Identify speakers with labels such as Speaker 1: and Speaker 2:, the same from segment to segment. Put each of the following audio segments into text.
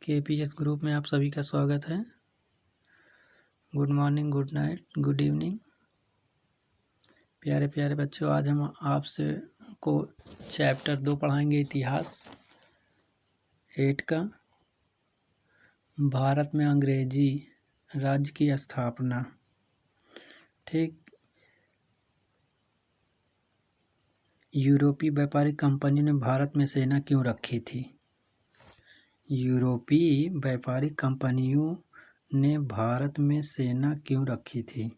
Speaker 1: KPS group में आप सभी का स्वागत है। Good morning, good night, good evening. प्यारे प्यारे बच्चों, आज हम आपसे को चैप्टर 2 पढ़ाएंगे, इतिहास 8 का। भारत में अंग्रेजी राज्य की स्थापना। ठीक, यूरोपीय व्यापारिक कंपनी ने भारत में सेना क्यों रखी थी? यूरोपीय व्यापारिक कंपनियों ने भारत में सेना क्यों रखी थी?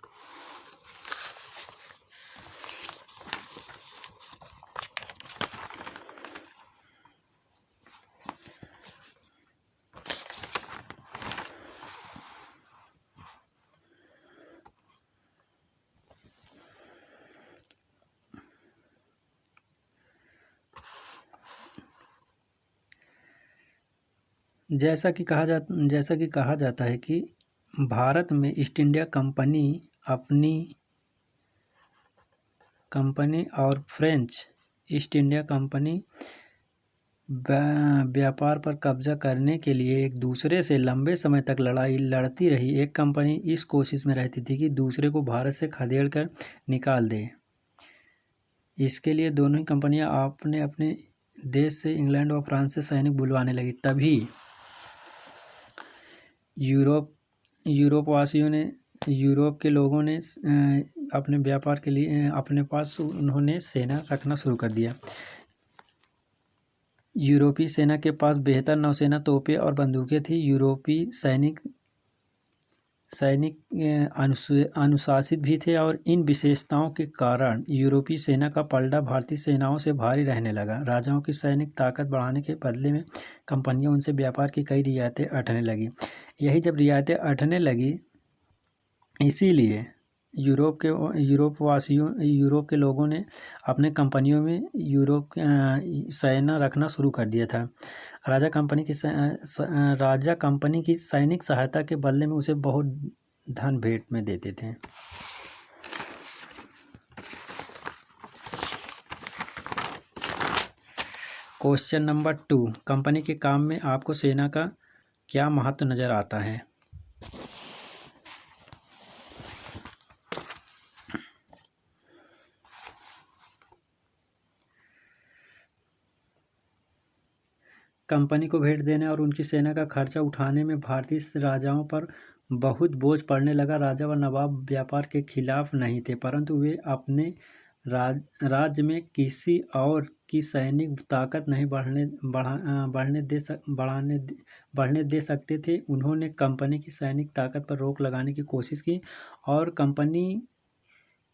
Speaker 1: जैसा कि कहा जाता है कि भारत में ईस्ट इंडिया कंपनी और फ्रेंच ईस्ट इंडिया कंपनी व्यापार पर कब्जा करने के लिए एक दूसरे से लंबे समय तक लड़ाई लड़ती रही। एक कंपनी इस कोशिश में रहती थी कि दूसरे को भारत से खदेड़ कर निकाल दे। इसके लिए दोनों ही कंपनियां अपने अपने देश से, इंग्लैंड और फ्रांस से सैनिक बुलवाने लगी। तभी यूरोप के लोगों ने अपने व्यापार के लिए अपने पास उन्होंने सेना रखना शुरू कर दिया। यूरोपीय सेना के पास बेहतर नौसेना, तोपें और बंदूकें थी। यूरोपीय सैनिक अनुशासित भी थे और इन विशेषताओं के कारण यूरोपीय सेना का पलड़ा भारतीय सेनाओं से भारी रहने लगा। राजाओं की सैनिक ताकत बढ़ाने के बदले में कंपनियां उनसे व्यापार की कई रियायतें अटने लगी। यही जब रियायतें अटने लगी, इसीलिए यूरोप के लोगों ने अपने कंपनियों में सेना रखना शुरू कर दिया था। राजा कंपनी की सैनिक सहायता के बदले में उसे बहुत धन भेंट में देते थे। क्वेश्चन नंबर 2, कंपनी के काम में आपको सेना का क्या महत्व नजर आता है? कंपनी को भेंट देने और उनकी सेना का खर्चा उठाने में भारतीय राजाओं पर बहुत बोझ पड़ने लगा। राजा व नवाब व्यापार के खिलाफ नहीं थे, परंतु वे अपने राज्य में किसी और की सैनिक ताकत नहीं बढ़ने दे सकते थे। उन्होंने कंपनी की सैनिक ताकत पर रोक लगाने की कोशिश की और कंपनी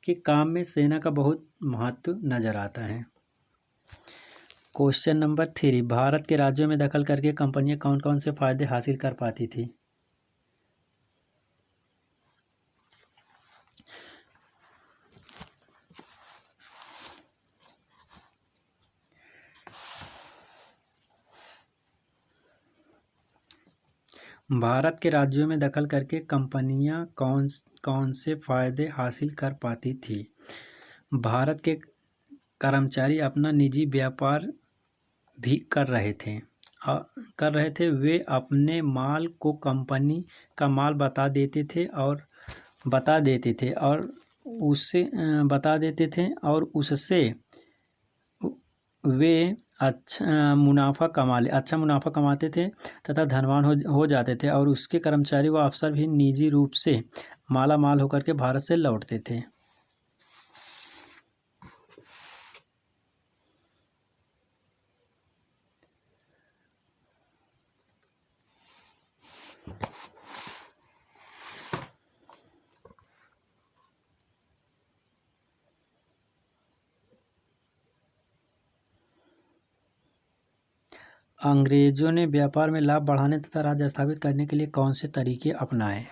Speaker 1: के काम में सेना का बहुत महत्व नजर आता है। क्वेश्चन नंबर 3, भारत के राज्यों में दखल करके कंपनियां कौन कौन से फायदे हासिल कर पाती थी? भारत के राज्यों में दखल करके कंपनियां कौन कौन से फायदे हासिल कर पाती थी? भारत के कर्मचारी अपना निजी व्यापार भी कर रहे थे। वे अपने माल को कंपनी का माल बता देते थे और उससे वे अच्छा मुनाफा कमाते थे तथा धनवान हो जाते थे और उसके कर्मचारी व अफसर भी निजी रूप से माला माल होकर के भारत से लौटते थे। अंग्रेजों ने व्यापार में लाभ बढ़ाने तथा राज्य स्थापित करने के लिए कौन से तरीके अपनाए?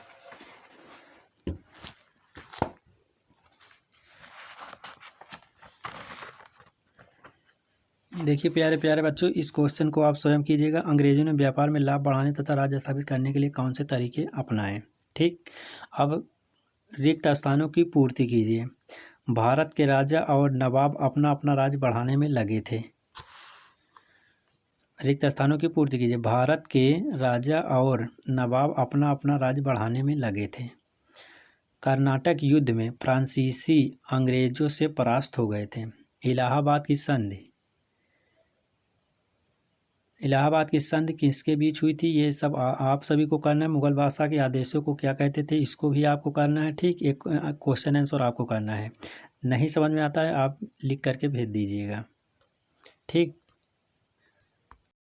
Speaker 1: देखिए प्यारे प्यारे बच्चों, इस क्वेश्चन को आप स्वयं कीजिएगा। अंग्रेजों ने व्यापार में लाभ बढ़ाने तथा राज्य स्थापित करने के लिए कौन से तरीके अपनाए? ठीक, अब रिक्त स्थानों की पूर्ति कीजिए। भारत के राजा और नवाब अपना अपना राज्य बढ़ाने में लगे थे। रिक्त स्थानों की पूर्ति कीजिए। भारत के राजा और नवाब अपना अपना राज्य बढ़ाने में लगे थे। कर्नाटक युद्ध में फ्रांसीसी अंग्रेजों से परास्त हो गए थे। इलाहाबाद की संधि किसके बीच हुई थी? ये सब आप सभी को करना है। मुगल बादशाह के आदेशों को क्या कहते थे, इसको भी आपको करना है। ठीक, एक क्वेश्चन आंसर आपको करना है। नहीं समझ में आता है आप लिख करके भेज दीजिएगा। ठीक।